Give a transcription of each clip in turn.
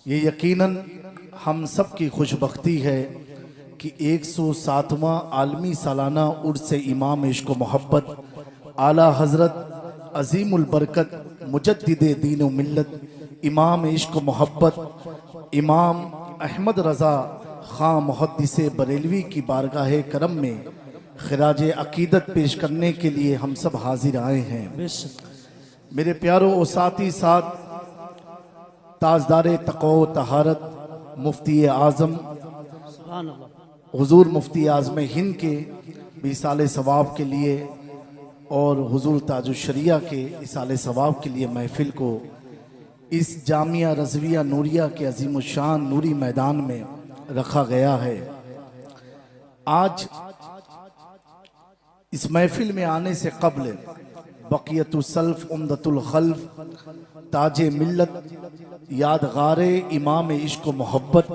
ये यकीनन हम सब की खुशबख्ती है कि 107वां आलमी सालाना उर्स इमाम इश्क मोहब्बत आला हज़रत अजीमुल बरकत मुजद्दिदे दीन व मिल्लत इमाम इश्क मोहब्बत इमाम अहमद रज़ा खां मुहद्दिसे बरेलवी की बारगाह करम में खिराज अकीदत पेश करने के लिए हम सब हाजिर आए हैं। मेरे प्यारों और साथी साथ ताजदार तक़वा व तहारत मुफ्ती आज़म हुजूर मुफ्ती आज़म हिंद के इसाले सवाब के लिए और हुजूर ताजुल शरिया के इसाले सवाब के लिए महफिल को इस जामिया रज़विया नूरिया के अजीम शान नूरी मैदान में रखा गया है। आज इस महफिल में आने से कब्ल बक़ियतुल सल्फ़ उम्दतुल खल्फ़ ताजे मिल्लत यादगार इमाम इश्क मोहब्बत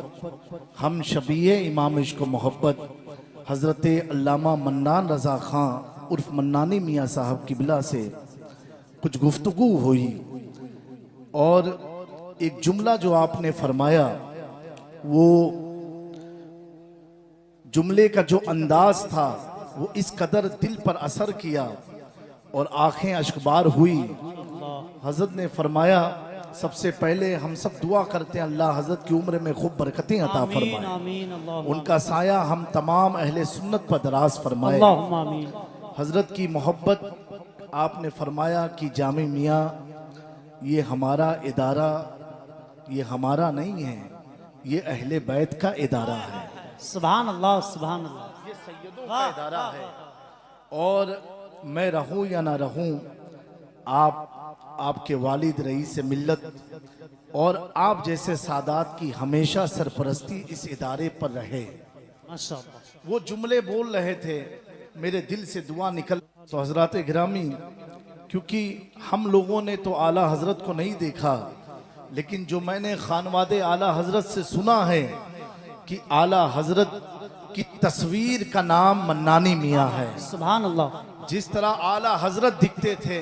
हम शबीए इमाम इश्क मोहब्बत हज़रत अल्लामा मन्नान रज़ा खां उर्फ मन्नानी मियाँ साहब किबला से कुछ गुफ्तगू हुई और एक जुमला जो आपने फरमाया वो जुमले का जो अंदाज था वो इस कदर दिल पर असर किया और आंखें अश्कबार हुई। हजरत ने फरमाया सबसे पहले हम सब दुआ करते हैं अल्लाह हजरत की उम्र में खूब बरकतें अता फरमाए, उनका साया हम तमाम अहले सुन्नत पर दराज फरमाए। हजरत की मोहब्बत आपने फरमाया कि जामी मियाँ ये हमारा इदारा ये हमारा नहीं है, ये अहले बैत का इदारा है। सुभान अल्लाह सुभान अल्लाह, ये सैयदों का इदारा है और मैं रहूं या ना रहूं आपके वालिद रईस मिल्लत और आप जैसे सादात की हमेशा सरपरस्ती इस इदारे पर रहे। माशाअल्लाह। वो जुमले बोल रहे थे, मेरे दिल से दुआ निकल। तो हजरात गिरामी, क्योंकि हम लोगों ने तो आला हजरत को नहीं देखा, लेकिन जो मैंने खानवादे आला हजरत से सुना है कि आला हजरत की तस्वीर का नाम मन्नानी मियाँ है। सुभान अल्लाह। जिस तरह आला हजरत दिखते थे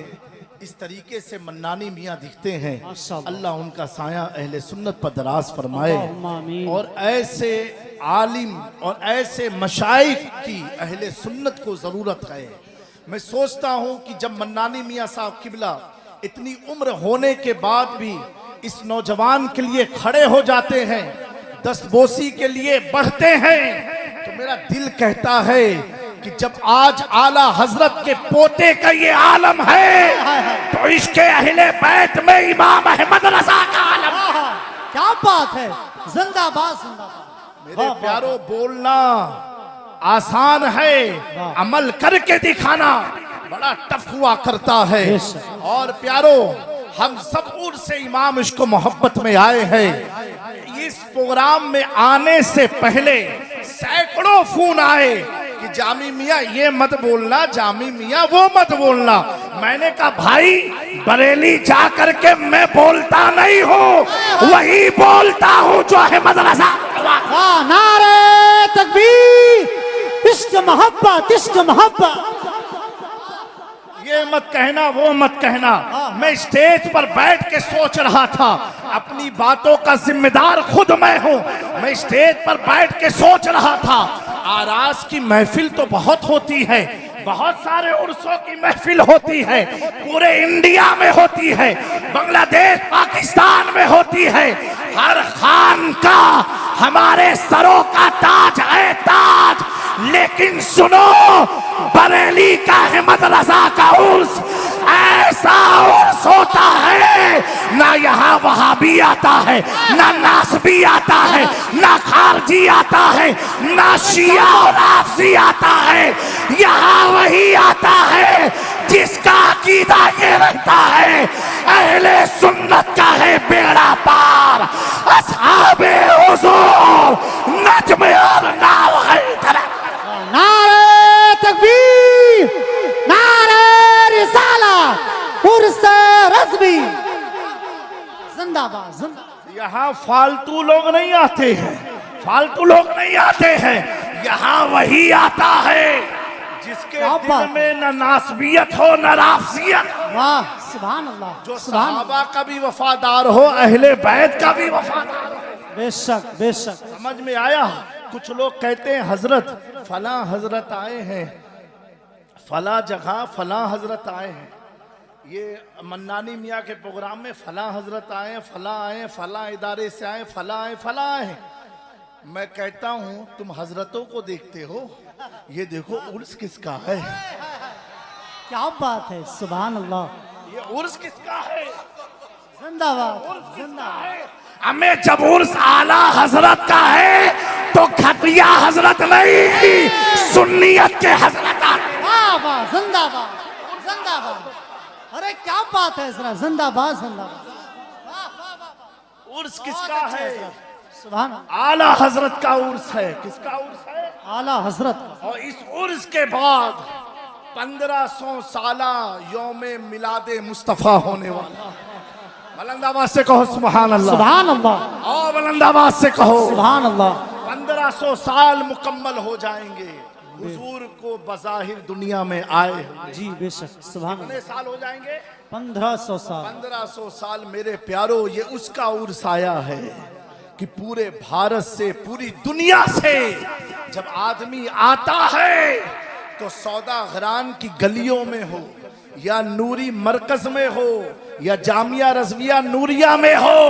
इस तरीके से मन्नानी मियाँ दिखते हैं। अल्लाह उनका साया अहले सुन्नत पर दराज फरमाए और ऐसे आलिम और ऐसे मशाइख की अहले सुन्नत को ज़रूरत है। मैं सोचता हूँ कि जब मन्नानी मियाँ साहब किबला इतनी उम्र होने के बाद भी इस नौजवान के लिए खड़े हो जाते हैं, दस्तबोसी के लिए बढ़ते हैं, तो मेरा दिल कहता है कि जब आज आला हजरत के पोते का ये आलम है तो इसके अहले बैत में इमाम अहमद रज़ा का आलम। क्या बात है, जिंदाबाद जिंदाबाद। मेरे प्यारों, बोलना आसान है, अमल करके दिखाना बड़ा टफ हुआ करता है। और प्यारों, हम सब उर से इमाम इश्क मोहब्बत में आए हैं। इस प्रोग्राम में आने से पहले सैकड़ों फोन आए कि जामी मियाँ ये मत बोलना, जामी मियाँ वो मत बोलना। मैंने कहा भाई, बरेली जा करके मैं बोलता नहीं हूँ, वही बोलता हूँ जो अहमद रज़ा। नारे तकबीर, इश्क मोहब्बत इश्क मोहब्बत। ये मत कहना वो मत कहना। मैं स्टेज पर बैठ के सोच रहा था, अपनी बातों का जिम्मेदार खुद मैं हूँ। मैं स्टेज पर बैठ के सोच रहा था, आरास की महफिल तो बहुत होती है, बहुत सारे उर्सों की महफिल होती है, पूरे इंडिया में होती है, बांग्लादेश पाकिस्तान में होती है। हर खान का हमारे सरों का ताज है ताज, लेकिन सुनो, बरेली का अहमद रज़ा का उर्स ऐसा उर्स होता है, ना यहाँ वहाबी आता है, ना नासबी आता है, ना खारजी आता है, ना शिया और आफसी आता है। यहाँ वही आता है जिसका अकीदा ये रहता है, अहले सुन्नत का है बेड़ा पार, अस्हाबे हुजूर नज्म और नाव है। नारे तकबीर, नारे रिसाला, उर्स रज़वी, जिंदाबाद जिंदाबाद। यहाँ फालतू लोग नहीं आते हैं, फालतू लोग नहीं आते हैं, यहाँ वही आता है जिसके दिल में न नासबियत हो न राफसियत, सुभान अल्लाह, जो सुभान अल्लाह। सहाबा का भी वफादार हो, अहले बैत का भी वफादार हो। बेशक बेशक। समझ में आया? कुछ लोग कहते हैं हजरत फला हजरत आए हैं, फला जगह फला हजरत आए हैं। ये मन्नानी मियाँ के प्रोग्राम में फला हजरत आए, फला आए, फला इदारे से आए, फला आए, फला आए। मैं कहता हूँ तुम हजरतों को देखते हो, ये देखो उर्स किसका है। क्या बात है, सुभान अल्लाह। ये उर्स किसका है? जिंदाबाद जिंदाबाद। हमें जब उर्स आला हजरत का है तो खतिया हजरत नहीं, सुन्नियत के हजरत आते। वाह वाह, जिंदाबाद जिंदाबाद। अरे क्या बात है जरा, जिंदाबाद जिंदाबाद। उर्स किसका है? सुभान अल्लाह। आला हजरत का उर्स है। किसका उर्स है? आला हजरत। और इस उर्स के बाद 1500 साला यौमे मिलादे मुस्तफा होने वाला। बुलंदाबाद से कहो सुभान अल्लाह। सुभान अल्लाह। और बुलंदाबाद से कहो सुभान अल्लाह। 1500 साल मुकम्मल हो जाएंगे हुजूर को बज़ाहिर दुनिया में आए। जी बेशक, सुभान कितने अल्लाह। साल हो जाएंगे? 1500 साल। 1500 साल मेरे प्यारो, ये उसका उर्स आया है कि पूरे भारत से, पूरी दुनिया से जब आदमी आता है तो सौदा घरान की गलियों में हो या नूरी मरकज में हो या जामिया रज़विया नूरिया में हो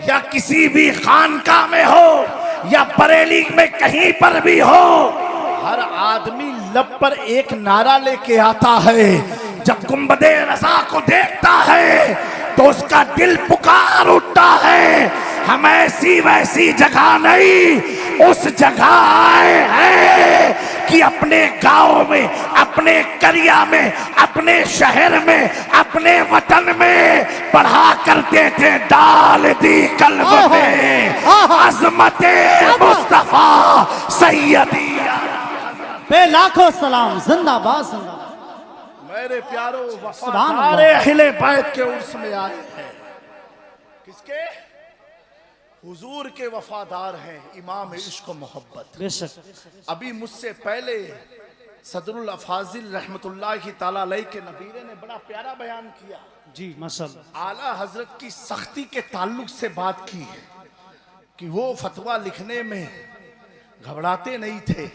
या किसी भी खानका में हो या बरेली में कहीं पर भी हो, हर आदमी लब पर एक नारा लेके आता है। जब गुंबदे रज़ा को देखता है तो उसका दिल पुकार उठता है, हम ऐसी वैसी जगह नहीं, उस जगह आए हैं कि अपने गांव में, अपने करिया में, अपने शहर में, अपने वतन में पढ़ा करते थे, डाल दी कल्ब में अज़मते मुस्तफा सैयदी। बे लाखों सलाम, जिंदाबाद जिंदाबाद। मेरे प्यारो सुभान वफादार अल्लाह। अहले बैत के उर्स में आए हैं। किसके? हुजूर के वफादार हैं, इमाम इश्क व मोहब्बत। बेशक। अभी मुझसे पहले सदरुल अफाजिल रहमतुल्लाहि ताला अलैह के नबीरे ने बड़ा प्यारा बयान किया। जी माशाअल्लाह। आला हजरत की सख्ती के ताल्लुक से बात की कि वो फतवा लिखने में घबराते नहीं थे।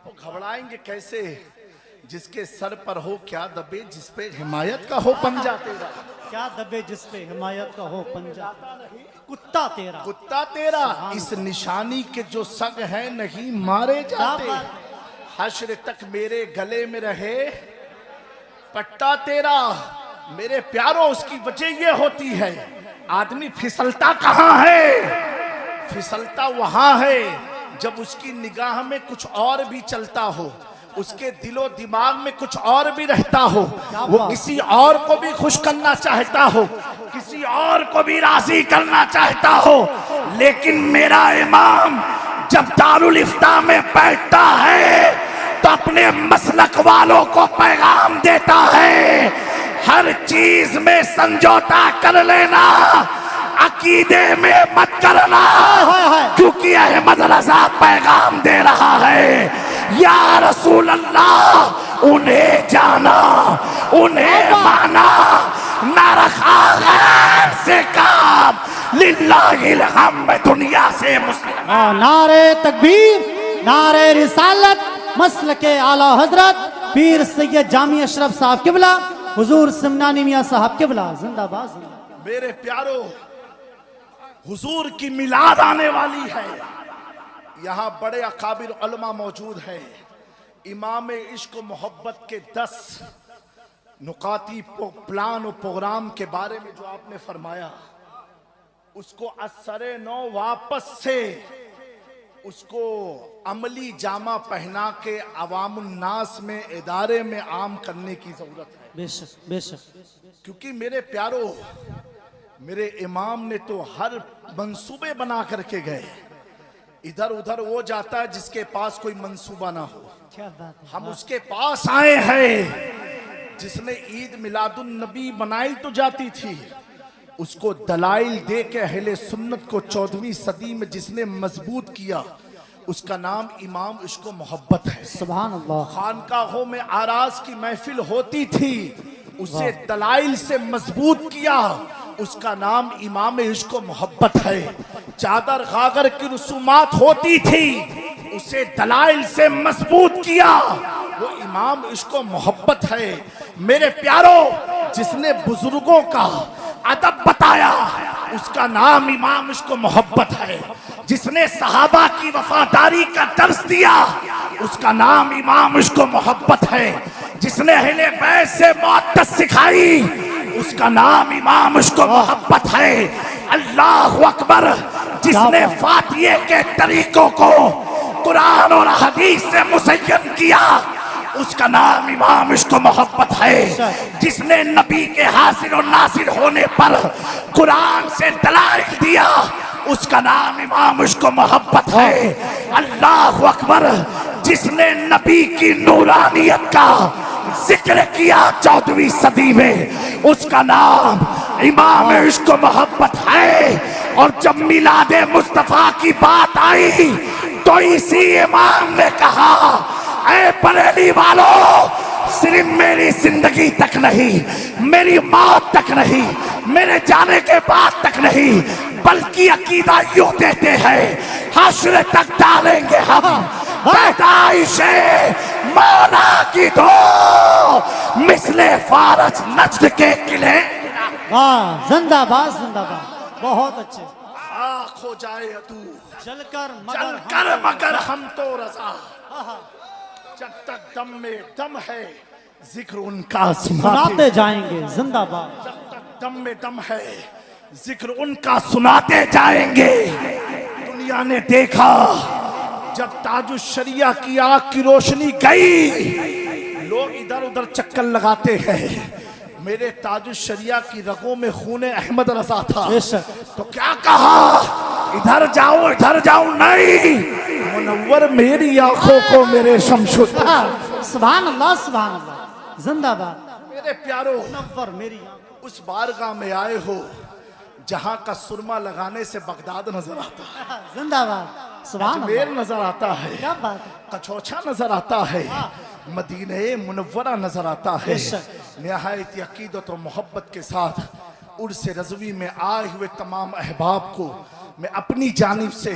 वो घबराएंगे कैसे? जिसके सर पर हो क्या दबे, जिस पे हिमायत का हो पंजा तेरा। क्या दबे जिस पे हिमायत का हो पंजा, कुत्ता तेरा। कुत्ता तेरा। इस निशानी के जो सग है नहीं मारे जाते, हश्र तक मेरे गले में रहे पट्टा तेरा। मेरे प्यारो, उसकी वजह ये होती है, आदमी फिसलता कहाँ है? फिसलता वहां है जब उसकी निगाह में कुछ और भी चलता हो, उसके दिलो दिमाग में कुछ और भी रहता हो, वो किसी और को भी खुश करना चाहता हो, किसी और को भी राजी करना चाहता हो। लेकिन मेरा इमाम जब दारुल इफ्ता में बैठता है तो अपने मसलक वालों को पैगाम देता है, हर चीज में समझौता कर लेना, अकीदे में मत करना, क्योंकि अहमद रजा पैगाम दे रहा है, या रसूल अल्लाह उन्हें जाना, उन्हें माना, ना रखा गैर से काम, लिल्लाहिल हम्द दुनिया से मुस्लिम। नारे तकबीर, नारे रिसालत, मसल के आला हजरत पीर सैयद जामी अशरफ साहब किबला, हुजूर सिमनानी मियां साहब किबला, जिंदाबाद जिंदाबाद। मेरे प्यारो, हुजूर की मिलाद आने वाली है। यहाँ बड़े अकाबिर उलमा मौजूद है। इमाम इश्क व मोहब्बत के 10 नुकाती प्लान और प्रोग्राम के बारे में जो आपने फरमाया, उसको असरे नौ वापस से उसको अमली जामा पहना के अवामुन्नास में, इदारे में आम करने की जरूरत है। बेशक बेशक। क्योंकि मेरे प्यारो, मेरे इमाम ने तो हर मंसूबे बना करके गए, इधर उधर वो जाता है जिसके पास कोई मंसूबा ना हो। क्या बात है। हम उसके पास आए हैं जिसने ईद मिलादुन नबी बनाई तो जाती थी, उसको दलाइल दे के अहले सुन्नत को 14वीं सदी में जिसने मजबूत किया, उसका नाम इमाम इश्क व मोहब्बत है। सुभान अल्लाह। खानकाहों में आराज की महफिल होती थी, उसे दलाइल से मजबूत किया, उसका नाम इमाम इश्क व मोहब्बत है। चादर गागर की रसूमात होती थी, उसे दलाइल से मजबूत किया, वो इमाम इश्क व मोहब्बत है। मेरे प्यारों, जिसने बुजुर्गों का अदब बताया, उसका नाम इमाम इश्क व मोहब्बत है। जिसने सहाबा की वफादारी का दर्स दिया, उसका नाम इमाम इश्क व मोहब्बत है। जिसने अहले बैत से मोहब्बत सिखाई, उसका नाम इमाम इश्क व मोहब्बत है। अल्लाह अकबर। जिसने फातिहे के तरीकों को कुरान और हदीस से मुसय्यन किया, उसका नाम इमाम इश्क व मोहब्बत है। जिसने नबी के हासिल और नासिर होने पर कुरान से दलाइल दिया, उसका नाम इमाम इश्क व मोहब्बत है। अल्लाह अकबर। जिसने नबी की नूरानियत का जिक्र किया 14वीं सदी में, उसका नाम इमाम इश्क व मोहब्बत है। और जब मिलादे मुस्तफा की बात आई, तो इसी इमाम ने कहा, ऐ बरेली वालों, सिर्फ मेरी जिंदगी तक नहीं, मेरी मौत तक नहीं, मेरे जाने के बाद तक नहीं, बल्कि अकीदा यूं देते हैं, हश्र तक डालेंगे हम पैदाइशे मौला की दो, मिसले फारस नज्द के किले। वाह, जिंदाबाद जिंदाबाद, बहुत अच्छे। आँख हो जाए तू चलकर मगर हम तो रजा, जब तक दम में दम है जिक्र उनका सुनाते जाएंगे। जिंदाबाद। जब तक दम में दम है जिक्र उनका सुनाते जाएंगे। दुनिया ने देखा, जब ताजुश शरिया की आग की रोशनी गई, लोग इधर उधर चक्कर लगाते हैं। मेरे ताजुश शरिया की रगों में खून अहमद रजा था, तो क्या कहा, इधर जाओ नहीं, मुनव्वर मेरी आंखों को मेरे शमशुद। सुभान अल्लाह सुभान अल्लाह। जिंदाबाद। मेरे प्यारो, मुनव्वर मेरी उस बारगाह में आए हो जहां का सुरमा लगाने से बगदाद नजर आता है, जिंदाबाद। सुभान अजमेर अल्लाह। नजर आता है, क्या बात है। कछौछा नजर आता है, मदीने मुनव्वरा नजर आता है। निहायत अकीदत और मोहब्बत के साथ उर्स रज़वी में आए हुए तमाम अहबाब को मैं अपनी जानिब से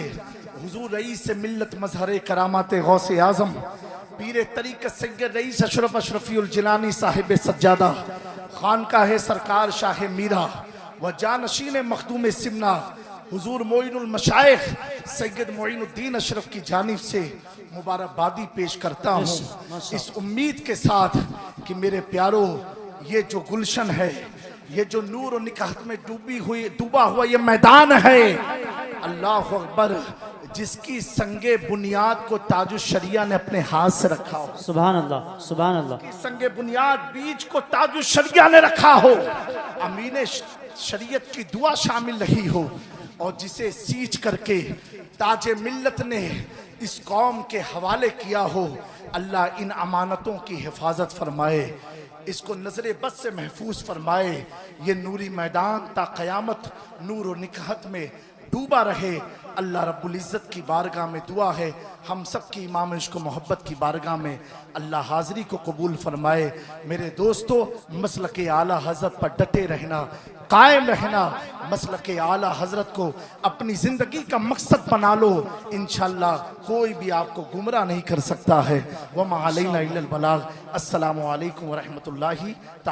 हुजूर रईस मिल्लत मजहर करामात गौसे आज़म पीर तरीक़त सैयद रईस अशरफ अशरफीउल जिलानी साहिब सज्जादा खानकाह सरकार शाह मीरा व जानशीन मखदूम सिमना हुजूर मोइनुल मशाइख सैयद मोइनुद्दीन अशरफ की जानिब से मुबारकबादी पेश करता हूँ, इस उम्मीद के साथ कि मेरे प्यारों, ये जो गुलशन है, ये जो नूर और निकाहत में डूबा हुआ ये मैदान है, अल्लाह अकबर, जिसकी संगे बुनियाद को ताजुश शरिया ने अपने हाथ से रखा हो। सुभान अल्लाह सुभान अल्लाह। संगे बुनियाद बीज को ताजुश शरिया ने रखा हो, अमीन शरीयत की दुआ शामिल रही हो, और जिसे सींच करके ताजे मिल्लत ने इस कौम के हवाले किया हो, अल्लाह इन अमानतों की हिफाजत फरमाए, इसको नजर बद से महफूज फरमाए। ये नूरी मैदान ता क़यामत नूर और निकाहत में डूबा रहे। अल्लाह रब्बुल इज़्ज़त की बारगाह में दुआ है, हम सब की इमाम इश्क मोहब्बत की बारगाह में अल्लाह हाज़री को कबूल फरमाए। मेरे दोस्तों, मसलक आला हज़रत पर डटे रहना, कायम रहना, मसलक आला हज़रत को अपनी ज़िंदगी का मकसद बना लो, इंशाअल्लाह कोई भी आपको गुमराह नहीं कर सकता है। वमा अलैना इल्लल बलाग। अस्सलामु अलैकुम व रहमतुल्लाहि।